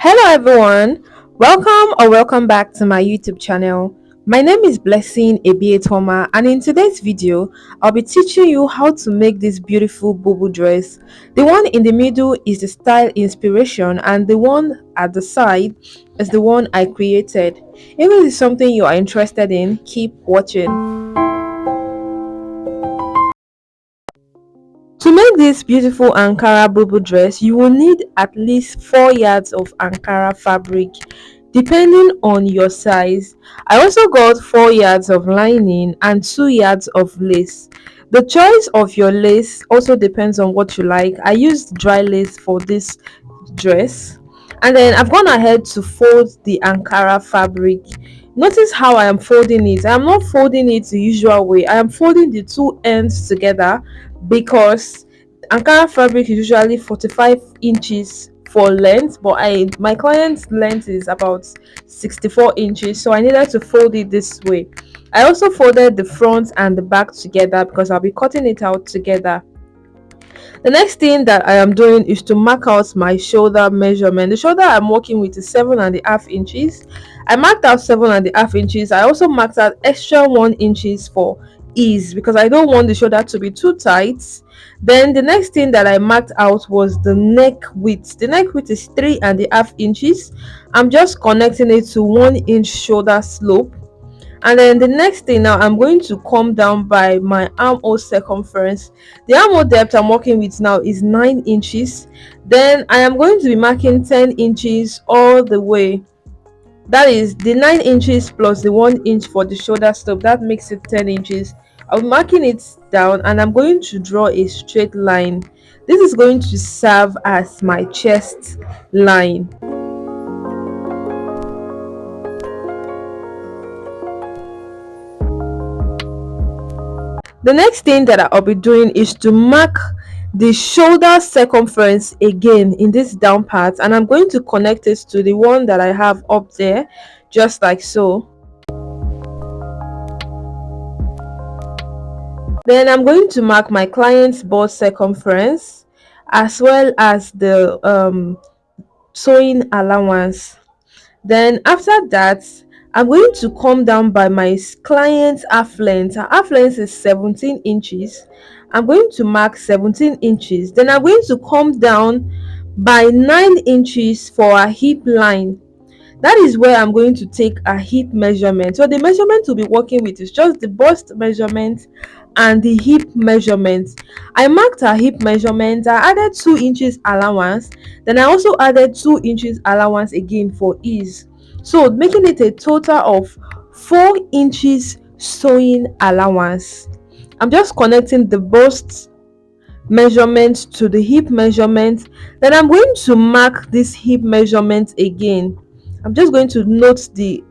Hello everyone, welcome back to my YouTube channel. My name is Blessing Ebietoma, and in today's video I'll be teaching you how to make this beautiful bubu dress. The one in the middle is the style inspiration and the one at the side is the one I created. If it is something you are interested in, keep watching. To make this beautiful Ankara Bubu dress, you will need at least 4 yards of Ankara fabric, depending on your size. I also got 4 yards of lining and 2 yards of lace. The choice of your lace also depends on what you like. I used dry lace for this dress, and then I've gone ahead to fold the Ankara fabric. Notice how I am folding it. I am not folding it the usual way. I am folding the two ends together because Ankara fabric is usually 45 inches for length, but my client's length is about 64 inches, so I needed to fold it this way. I also folded the front and the back together because I'll be cutting it out together. The next thing that I am doing is to mark out my shoulder measurement. The shoulder I'm working with is 7.5 inches. I marked out 7.5 inches. I also marked out extra 1 inches for ease because I don't want the shoulder to be too tight. Then the next thing that I marked out was the neck width. The neck width is 3.5 inches. I'm just connecting it to 1 inch shoulder slope. And then the next thing, now I'm going to come down by my armhole circumference. The armhole depth I'm working with now is 9 inches. Then I am going to be marking 10 inches all the way. That is the 9 inches plus the 1 inch for the shoulder slope. That makes it 10 inches. I'm marking it down and I'm going to draw a straight line. This is going to serve as my chest line. The next thing that I'll be doing is to mark the shoulder circumference again in this down part, and I'm going to connect it to the one that I have up there, just like so. Then I'm going to mark my client's bust circumference as well as the sewing allowance. Then after that, I'm going to come down by my client's half length. Her half length is 17 inches. I'm going to mark 17 inches. Then I'm going to come down by 9 inches for a hip line. That is where I'm going to take a hip measurement. So the measurement we'll be working with is just the bust measurement and the hip measurement. I marked a hip measurement. I added 2 inches allowance. Then I also added 2 inches allowance again for ease. So making it a total of 4 inches sewing allowance. I'm just connecting the bust measurement to the hip measurement. Then I'm going to mark this hip measurement again. I'm just going to note the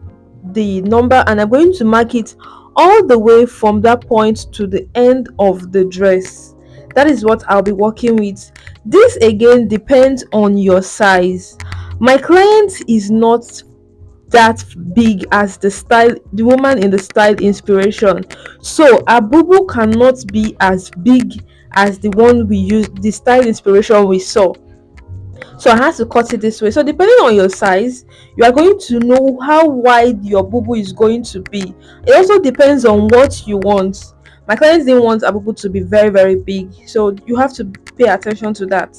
number and I'm going to mark it all the way from that point to the end of the dress. That is what I'll be working with. This again depends on your size. My client is not that big as the woman in the style inspiration, so a bubu cannot be as big as the one we used, the style inspiration we saw. So I had to cut it this way. So depending on your size, you are going to know how wide your bubu is going to be. It also depends on what you want. My clients didn't want a bubu to be very big, so you have to pay attention to that.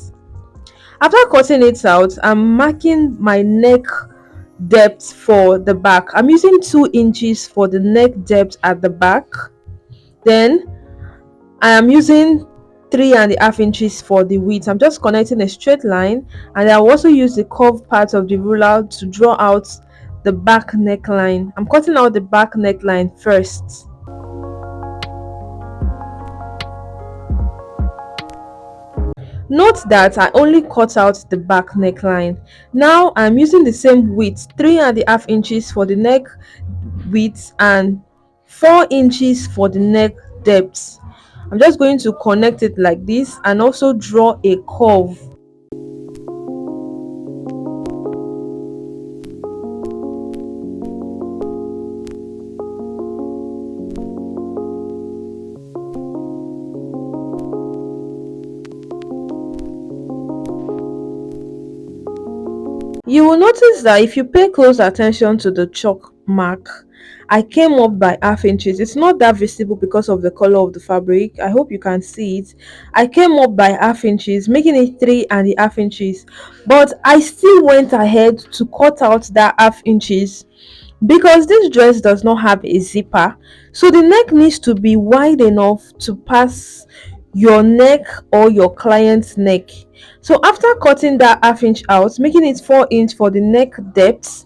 After cutting it out, I'm marking my neck depth for the back. I'm using 2 inches for the neck depth at the back. Then I am using 3.5 inches for the width. I'm just connecting a straight line, and I'll also use the curved part of the ruler to draw out the back neckline. I'm cutting out the back neckline first. Note that I only cut out the back neckline. Now I'm using the same width, 3.5 inches for the neck width and 4 inches for the neck depth. I'm just going to connect it like this and also draw a curve. You will notice that if you pay close attention to the chalk mark, I came up by half inches. It's not that visible because of the color of the fabric. I hope you can see it. I came up by half inches, making it 3.5 inches. But I still went ahead to cut out that half inches because this dress does not have a zipper. So the neck needs to be wide enough to pass your neck or your client's neck. So after cutting that half inch out, making it 4 inch for the neck depth,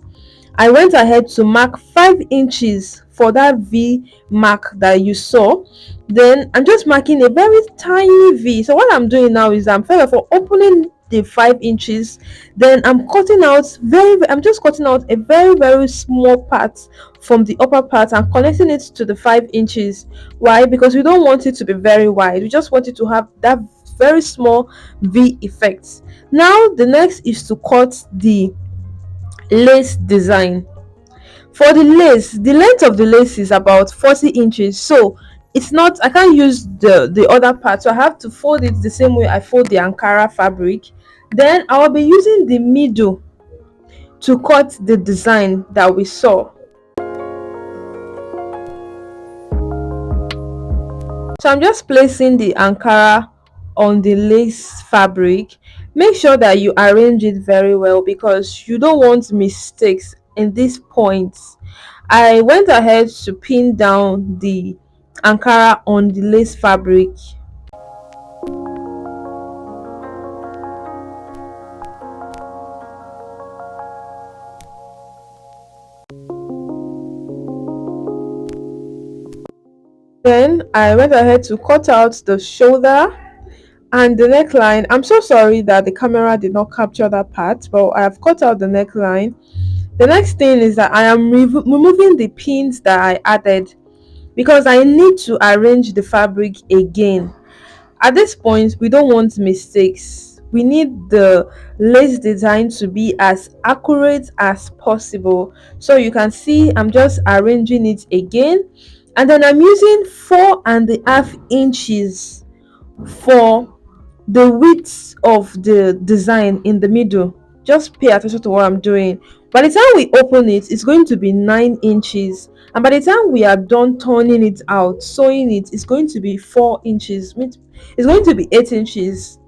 I went ahead to mark 5 inches for that V mark that you saw. Then I'm just marking a very tiny V. So what I'm doing now is I'm first of all opening the 5 inches. Then I'm just cutting out a very small part from the upper part and connecting it to the 5 inches. Why? Because we don't want it to be very wide. We just want it to have that very small V effect. Now the next is to cut the lace design. For the lace, the length of the lace is about 40 inches, so it's not, I can't use the other part, so I have to fold it the same way I fold the Ankara fabric. Then I will be using the middle to cut the design that we saw. So I'm just placing the Ankara on the lace fabric. Make sure that you arrange it very well because you don't want mistakes in these points. I went ahead to pin down the Ankara on the lace fabric. Then I went ahead to cut out the shoulder and the neckline. I'm so sorry that the camera did not capture that part, but I have cut out the neckline. The next thing is that I am removing the pins that I added because I need to arrange the fabric again. At this point, we don't want mistakes. We need the lace design to be as accurate as possible. So you can see I'm just arranging it again, and then I'm using 4.5 inches for the width of the design in the middle. Just pay attention to what I'm doing. By the time we open it, it's going to be 9 inches, and by the time we are done turning it out, sewing it, it's going to be 4 inches. It's going to be 8 inches,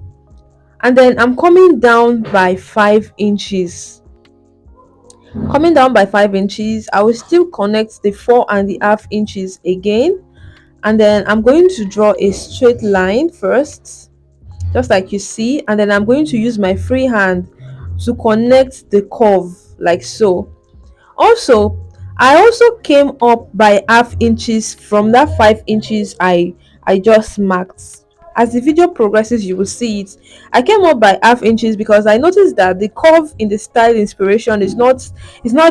and then I'm coming down by 5 inches. Coming down by 5 inches, I will still connect the 4.5 inches again, and then I'm going to draw a straight line first, just like you see, and then I'm going to use my free hand to connect the curve like so. Also, I also came up by half inches from that 5 inches I just marked. As the video progresses, you will see it. I came up by half inches because I noticed that the curve in the style inspiration is not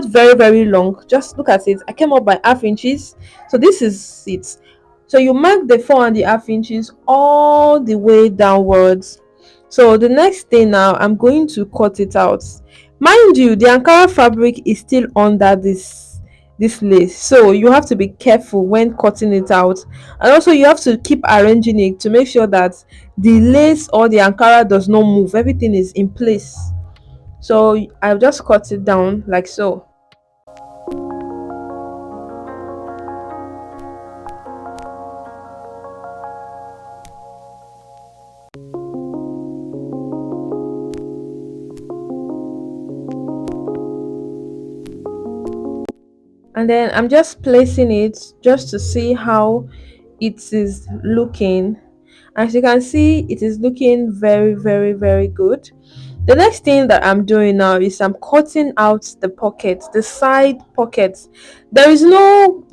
very long. Just look at it. I came up by half inches, so this is it. So you mark the 4.5 inches all the way downwards. So the next thing, now I'm going to cut it out. Mind you, the Ankara fabric is still under this lace, so you have to be careful when cutting it out, and also you have to keep arranging it to make sure that the lace or the Ankara does not move. Everything is in place. So I've just cut it down like so. And then I'm just placing it just to see how it is looking. As you can see, it is looking very good. The next thing that I'm doing now is I'm cutting out the pockets, the side pockets. There is no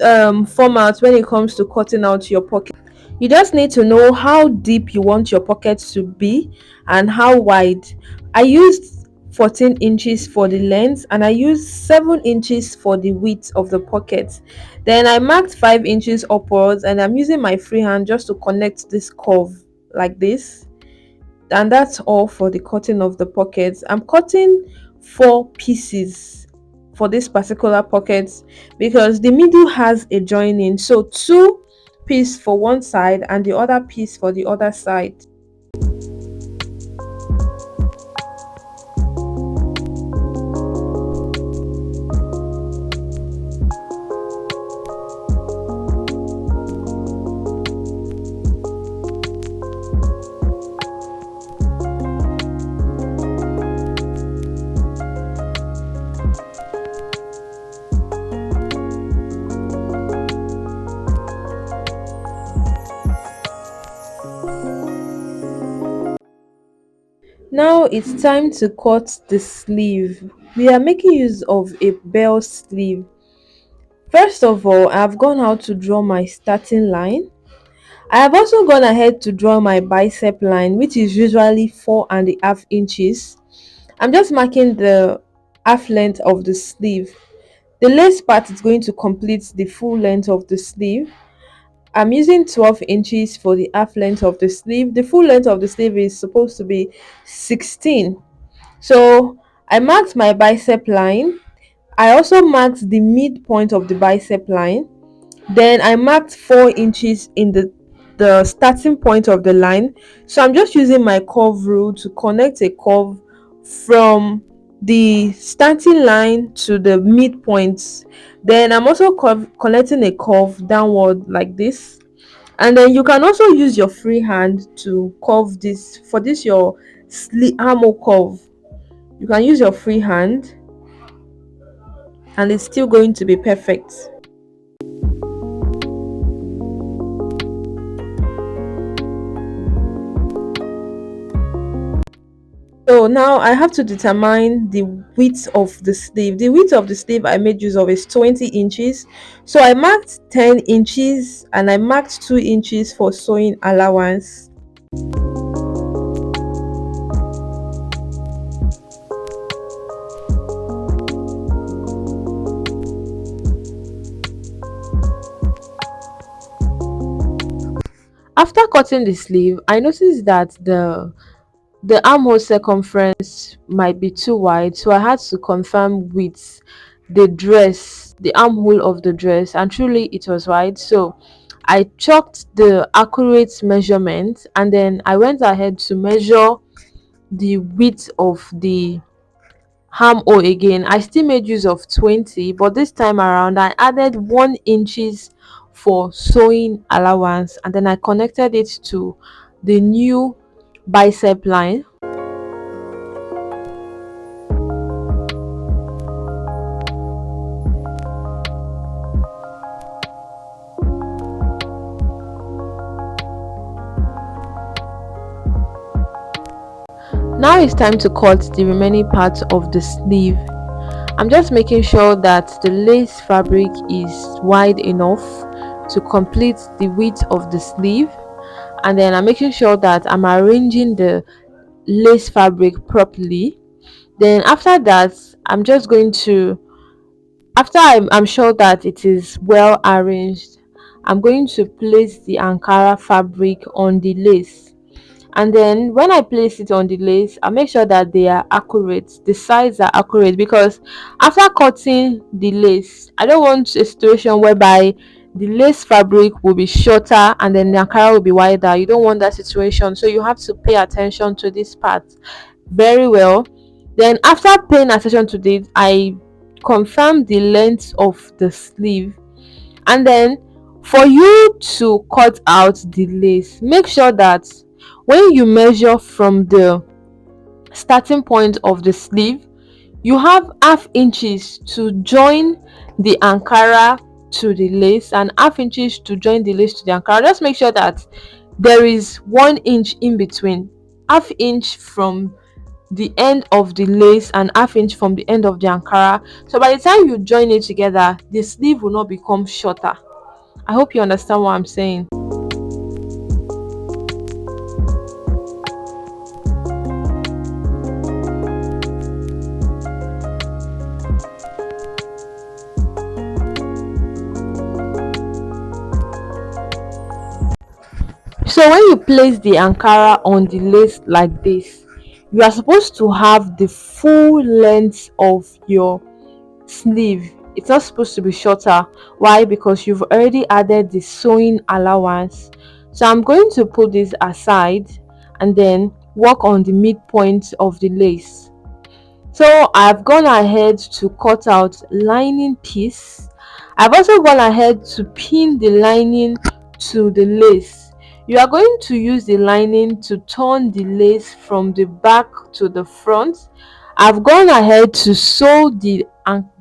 format when it comes to cutting out your pocket. You just need to know how deep you want your pockets to be and how wide. I used 14 inches for the length, and I used 7 inches for the width of the pocket. Then I marked 5 inches upwards, and I'm using my free hand just to connect this curve like this. And that's all for the cutting of the pockets. I'm cutting 4 pieces for this particular pocket because the middle has a joining, so 2 pieces for one side and the other piece for the other side. Now it's time to cut the sleeve. We are making use of a bell sleeve. First of all, I've gone out to draw my starting line. I have also gone ahead to draw my bicep line, which is usually 4.5 inches. I'm just marking the half length of the sleeve. The lace part is going to complete the full length of the sleeve. I'm using 12 inches for the half length of the sleeve. The full length of the sleeve is supposed to be 16. So I marked my bicep line. I also marked the midpoint of the bicep line. Then I marked 4 inches in the starting point of the line. So I'm just using my curve rule to connect a curve from the starting line to the midpoint. Then I'm also connecting a curve downward like this. And then you can also use your free hand to curve this. For this your armhole curve, you can use your free hand and it's still going to be perfect. So now I have to determine the width of the sleeve. The width of the sleeve I made use of is 20 inches. So I marked 10 inches and I marked 2 inches for sewing allowance. After cutting the sleeve, I noticed that the armhole circumference might be too wide, so I had to confirm with the armhole of the dress, and truly it was wide. So I chalked the accurate measurement and then I went ahead to measure the width of the armhole again. I still made use of 20, but this time around I added 1 inches for sewing allowance and then I connected it to the new bicep line. Now it's time to cut the remaining part of the sleeve. I'm just making sure that the lace fabric is wide enough to complete the width of the sleeve, and then I'm making sure that I'm arranging the lace fabric properly. Then after that, I'm just going to, after I'm sure that it is well arranged, I'm going to place the Ankara fabric on the lace. And then when I place it on the lace, I make sure that they are accurate, the sides are accurate, because after cutting the lace, I don't want a situation whereby the lace fabric will be shorter and then the Ankara will be wider. You don't want that situation, so you have to pay attention to this part very well. Then after paying attention to this, I confirm the length of the sleeve. And then for you to cut out the lace, make sure that when you measure from the starting point of the sleeve, you have half inches to join the Ankara to the lace and half inches to join the lace to the Ankara. Just make sure that there is 1 inch in between, half inch from the end of the lace and half inch from the end of the Ankara. So by the time you join it together, the sleeve will not become shorter. I hope you understand what I'm saying. So when you place the Ankara on the lace like this, you are supposed to have the full length of your sleeve. It's not supposed to be shorter. Why? Because you've already added the sewing allowance. So I'm going to put this aside and then work on the midpoint of the lace. So I've gone ahead to cut out lining piece. I've also gone ahead to pin the lining to the lace. You are going to use the lining to turn the lace from the back to the front. I've gone ahead to sew the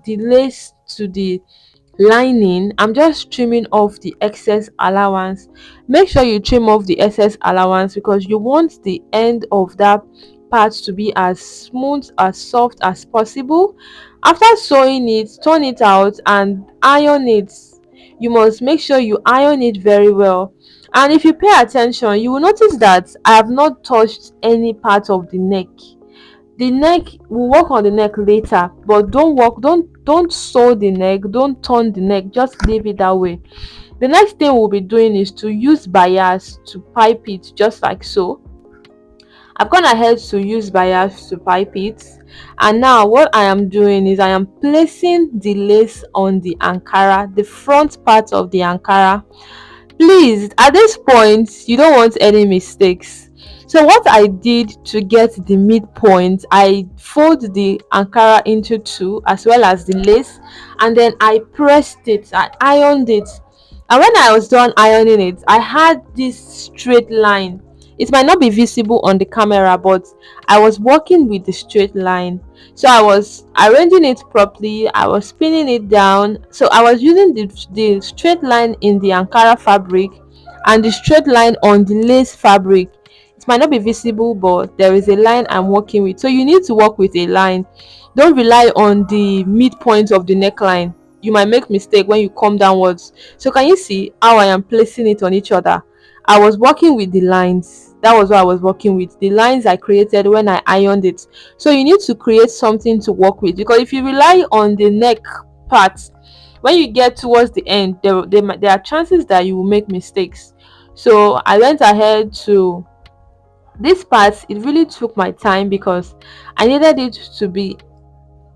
lace to the lining. I'm just trimming off the excess allowance. Make sure you trim off the excess allowance because you want the end of that part to be as smooth, as soft as possible. After sewing it, turn it out and iron it. You must make sure you iron it very well. And if you pay attention, you will notice that I have not touched any part of the neck. The neck, we'll work on the neck later, but don't sew the neck, don't turn the neck, just leave it that way. The next thing we'll be doing is to use bias to pipe it, just like so. I've gone ahead to use bias to pipe it, and now what I am doing is I am placing the lace on the Ankara, the front part of the Ankara. Please, at this point, you don't want any mistakes. So what I did to get the midpoint, I fold the Ankara into two as well as the lace, and then I pressed it, I ironed it. And when I was done ironing it, I had this straight line. It might not be visible on the camera, but I was working with the straight line. So I was arranging it properly, I was pinning it down. So I was using the straight line in the Ankara fabric and the straight line on the lace fabric. It might not be visible, but there is a line I'm working with. So you need to work with a line. Don't rely on the midpoint of the neckline. You might make mistake when you come downwards. So can you see how I am placing it on each other? I was working with the lines. That was what I was working with. The lines I created when I ironed it. So you need to create something to work with, because if you rely on the neck part, when you get towards the end, there are chances that you will make mistakes. So I went ahead to this part. It really took my time because I needed it to be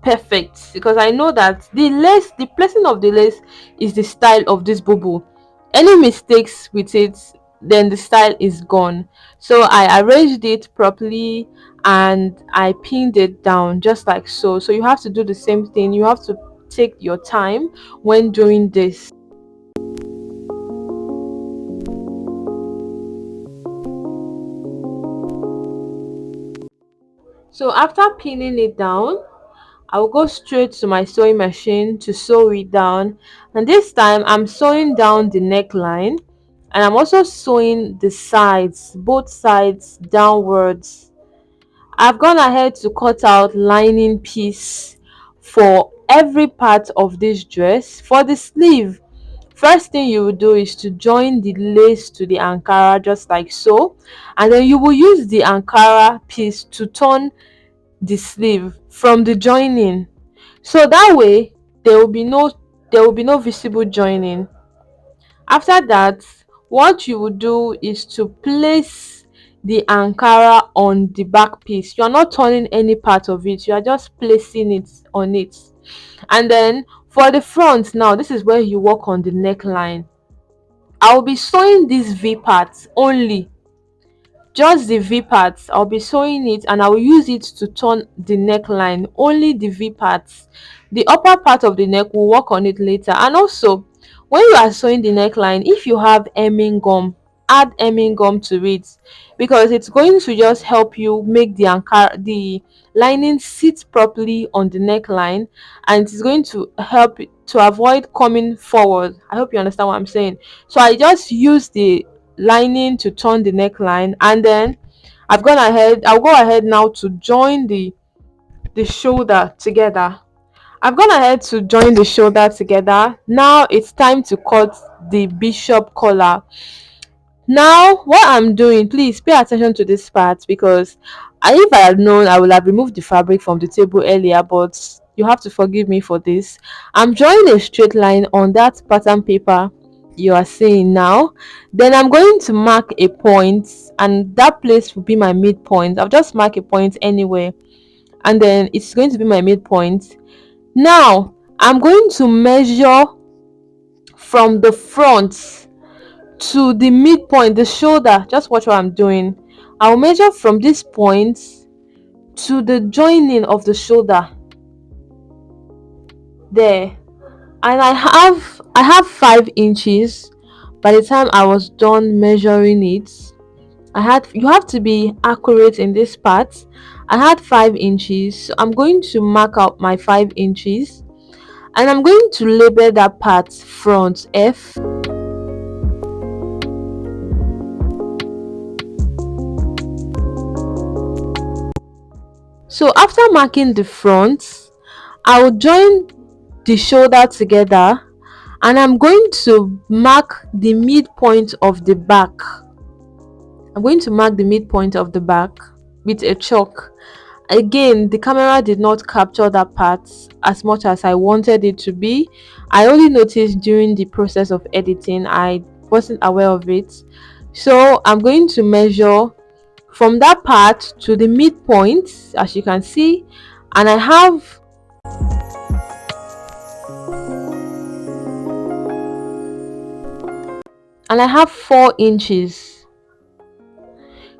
perfect, because I know that the lace, the placing of the lace is the style of this bubble. Any mistakes with it, then the style is gone. So I arranged it properly and I pinned it down just like so. So you have to do the same thing. You have to take your time when doing this. So after pinning it down, I will go straight to my sewing machine to sew it down, and this time I'm sewing down the neckline, and I'm also sewing the sides, both sides downwards. I've gone ahead to cut out lining piece for every part of this dress. For the sleeve, first thing you will do is to join the lace to the Ankara just like so, and then you will use the Ankara piece to turn the sleeve from the joining, so that way there will be no visible joining. After that, what you will do is to place the Ankara on the back piece. You are not turning any part of it, you are just placing it on it. And then for the front, now this is where you work on the neckline. I will be sewing this V part only, just the V parts. I'll be sewing it and I will use it to turn the neckline, only the V parts. The upper part of the neck, we'll work on it later. And also, when you are sewing the neckline, if you have hemming gum, add hemming gum to it, because it's going to just help you make the lining sit properly on the neckline, and it's going to help it to avoid coming forward. I hope you understand what I'm saying. So I just use the lining to turn the neckline, and then I'll go ahead now to join the shoulder together. I've gone ahead to join the shoulder together. Now it's time to cut the bishop collar. Now what I'm doing, please pay attention to this part, because if I had known, I would have removed the fabric from the table earlier, but you have to forgive me for this. I'm drawing a straight line on that pattern paper you are seeing now. Then I'm going to mark a point, and that place will be my midpoint. I'll just mark a point anywhere, and then it's going to be my midpoint. Now I'm going to measure from the front to the midpoint, the shoulder. Just watch what I'm doing. I'll measure from this point to the joining of the shoulder there, and I have 5 inches. By the time I was done measuring it, you have to be accurate in this part. I had 5 inches, so I'm going to mark out my 5 inches, and I'm going to label that part front F. So after marking the front, I will join the shoulder together, and I'm going to mark the midpoint of the back. I'm going to mark the midpoint of the back with a chalk. Again, the camera did not capture that part as much as I wanted it to be. I only noticed during the process of editing, I wasn't aware of it. So I'm going to measure from that part to the midpoint, as you can see, and I have 4 inches.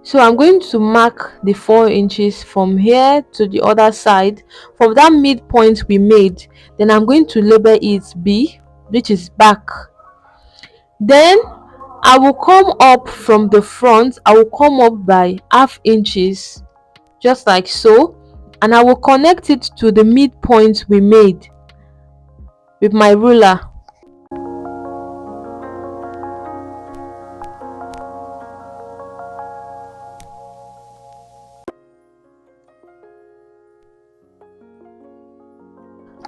So I'm going to mark the 4 inches from here to the other side, from that midpoint we made. Then I'm going to label it B, which is back. Then I will come up from the front. I will come up by half inches, just like so, and I will connect it to the midpoint we made with my ruler.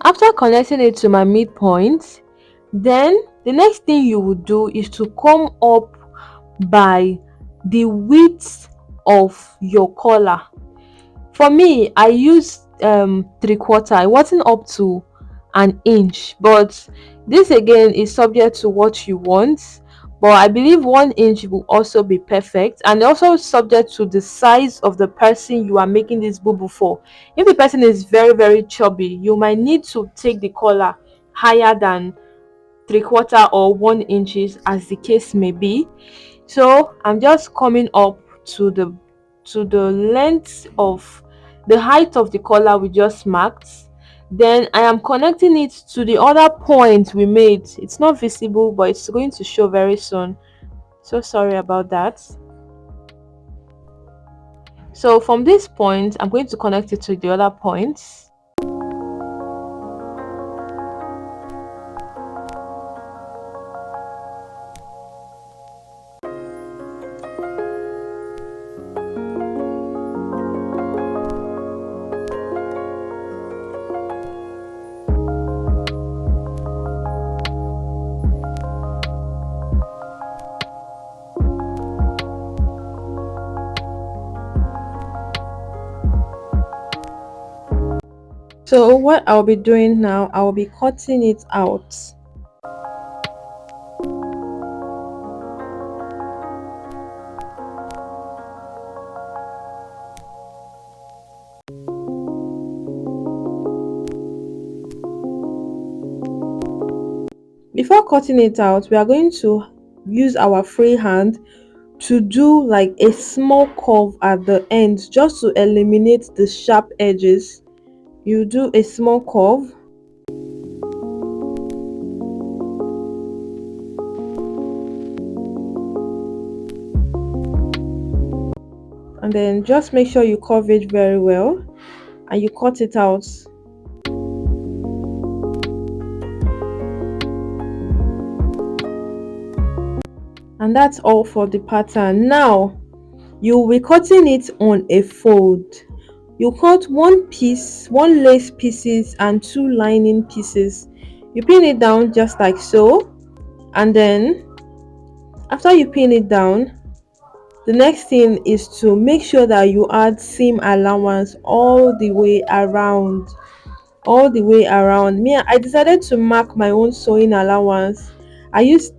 After connecting it to my midpoint, then the next thing you will do is to come up by the width of your collar. For me, I used 3/4. I wasn't up to an inch, but this again is subject to what you want. But I believe 1 inch will also be perfect, and also subject to the size of the person you are making this boo for. If the person is very very chubby, you might need to take the collar higher than 3/4 or 1 inches, as the case may be. So I'm just coming up to the length of the height of the collar we just marked. Then I am connecting it to the other point we made. It's not visible, but it's going to show very soon. So sorry about that. So from this point, I'm going to connect it to the other points. So what I'll be doing now, I'll be cutting it out. Before cutting it out, we are going to use our free hand to do like a small curve at the end, just to eliminate the sharp edges. You do a small curve, and then just make sure you curve it very well and you cut it out. And that's all for the pattern. Now you will be cutting it on a fold. You cut one piece, one lace pieces and two lining pieces. You pin it down just like so, and then after you pin it down, the next thing is to make sure that you add seam allowance all the way around. Me, I decided to mark my own sewing allowance. I used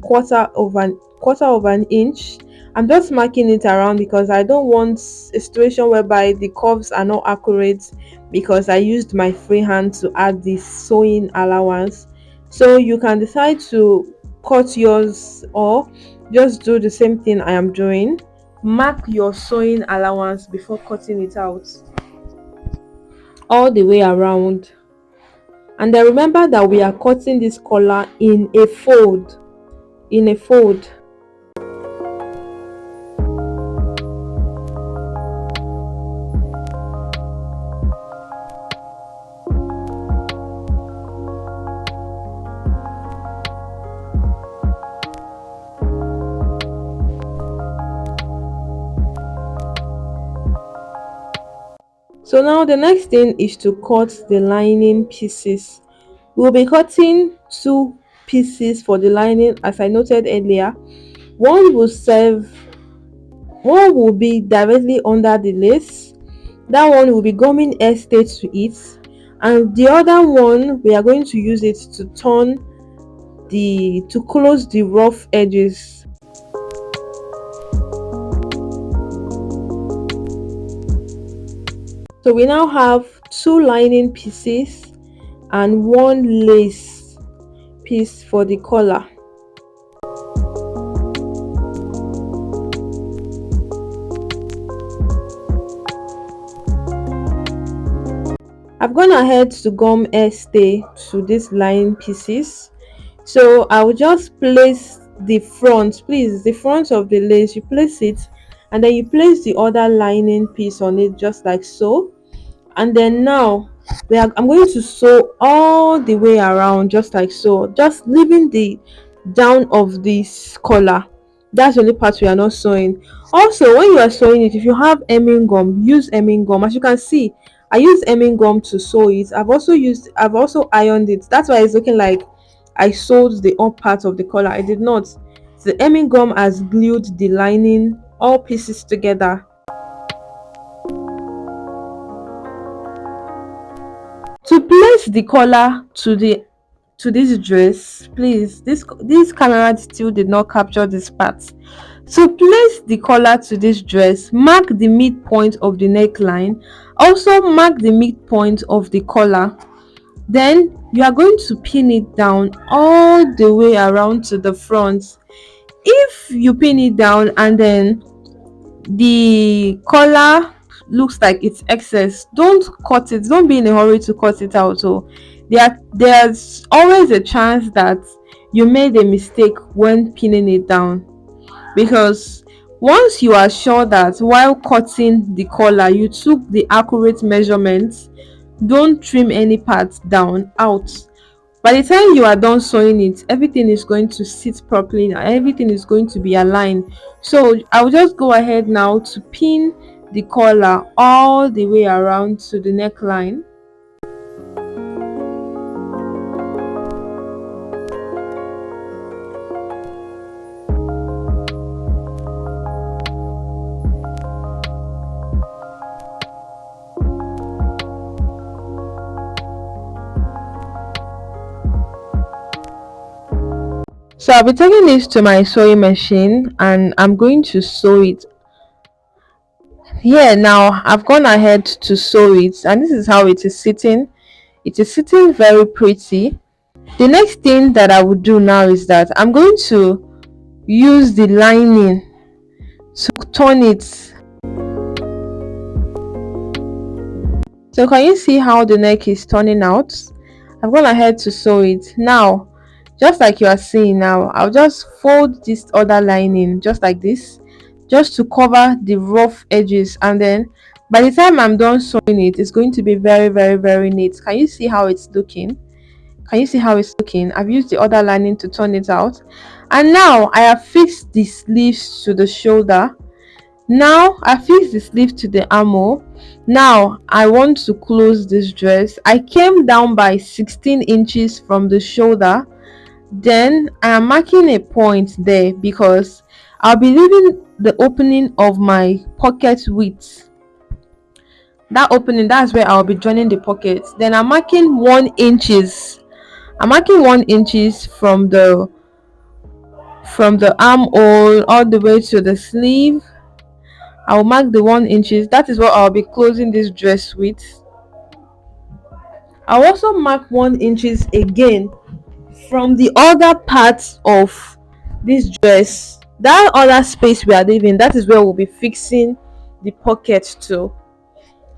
quarter of an inch. I'm just marking it around because I don't want a situation whereby the curves are not accurate, because I used my free hand to add this sewing allowance. So you can decide to cut yours or just do the same thing I am doing. Mark your sewing allowance before cutting it out all the way around. And then remember that we are cutting this collar in a fold. So So now the next thing is to cut the lining pieces. We'll be cutting two pieces for the lining as I noted earlier. One will serve, one will be directly under the lace. That one will be gumming hair stay to it, and the other one we are going to use it to turn to close the rough edges. So we now have two lining pieces and one lace piece for the collar. I've gone ahead to gum hair stay to these lining pieces. So I will just place the front, please, the front of the lace, you place it, and then you place the other lining piece on it just like so. And then now I'm going to sew all the way around just like so, just leaving the down of this collar. That's the only part we are not sewing. Also, when you are sewing it, if you have hemming gum, use hemming gum. As you can see, I use hemming gum to sew it. I've also ironed it. That's why it's looking like I sewed the up part of the collar. I did not. The hemming gum has glued the lining all pieces together. To place the collar to this dress, please, this camera still did not capture this part. To place the collar to this dress, mark the midpoint of the neckline, also mark the midpoint of the collar. Then you are going to pin it down all the way around to the front. If you pin it down and then the collar looks like it's excess, don't cut it, don't be in a hurry to cut it out. So there's always a chance that you made a mistake when pinning it down, because once you are sure that while cutting the collar you took the accurate measurements, don't trim any parts down out. By the time you are done sewing it, everything is going to sit properly and everything is going to be aligned. So I will just go ahead now to pin the collar all the way around to the neckline. So I'll be taking this to my sewing machine and I'm going to sew it. Here now I've gone ahead to sew it and this is how it is sitting. It is sitting very pretty. The next thing that I would do now is that I'm going to use the lining to turn it. So can you see how the neck is turning out? I've gone ahead to sew it. Now, just like you are seeing now, I'll just fold this other lining just like this, just to cover the rough edges, and then by the time I'm done sewing it, it's going to be very very neat. Can you see how it's looking? Can you see how it's looking? I've used the other lining to turn it out, and now I have fixed the sleeves to the shoulder. Now I fixed the sleeve to the armhole. Now I want to close this dress. I came down by 16 inches from the shoulder. Then I am marking a point there because I'll be leaving the opening of my pocket width. That opening, that's where I'll be joining the pockets. Then I'm marking 1 inches. I'm marking 1 inches from the armhole all the way to the sleeve. I'll mark the 1 inches. That is what I'll be closing this dress with. I'll also mark 1 inches again from the other parts of this dress. That other space we are leaving, that is where we'll be fixing the pocket to.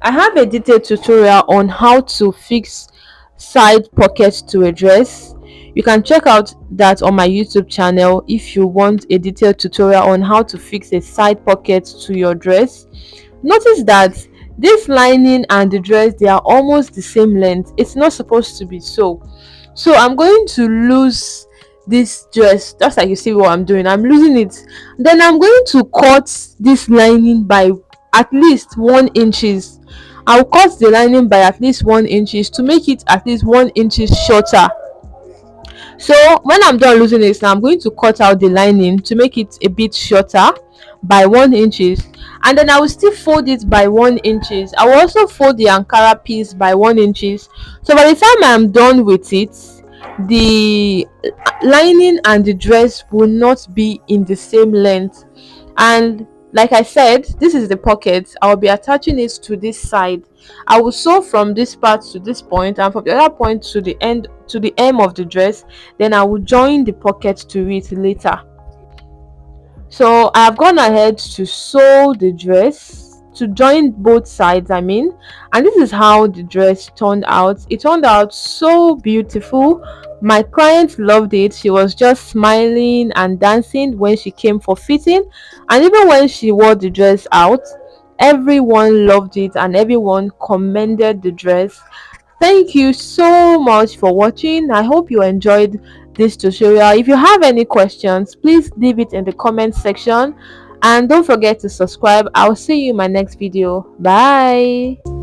I have a detailed tutorial on how to fix side pockets to a dress. You can check out that on my YouTube channel if you want a detailed tutorial on how to fix a side pocket to your dress. Notice that this lining and the dress, they are almost the same length. It's not supposed to be so. So I'm going to lose this dress just like you see what I'm doing. I'm losing it. Then I'm going to cut this lining by at least 1 inches. I'll cut the lining by at least 1 inches to make it at least 1 inches shorter. So when I'm done losing it now, I'm going to cut out the lining to make it a bit shorter by 1 inches, and then I will still fold it by 1 inches. I will also fold the Ankara piece by 1 inches. So by the time I'm done with it, the lining and the dress will not be in the same length. And like I said, this is the pocket. I'll be attaching it to this side. I will sew from this part to this point, and from the other point to the end, to the hem of the dress. Then I will join the pocket to it later. So I have gone ahead to sew the dress, to join both sides, I mean, and this is how the dress turned out. It turned out so beautiful. My client loved it. She was just smiling and dancing when she came for fitting, and even when she wore the dress out, everyone loved it and everyone commended the dress. Thank you so much for watching. I hope you enjoyed this tutorial. If you have any questions, please leave it in the comment section, and don't forget to subscribe. I'll see you in my next video. Bye.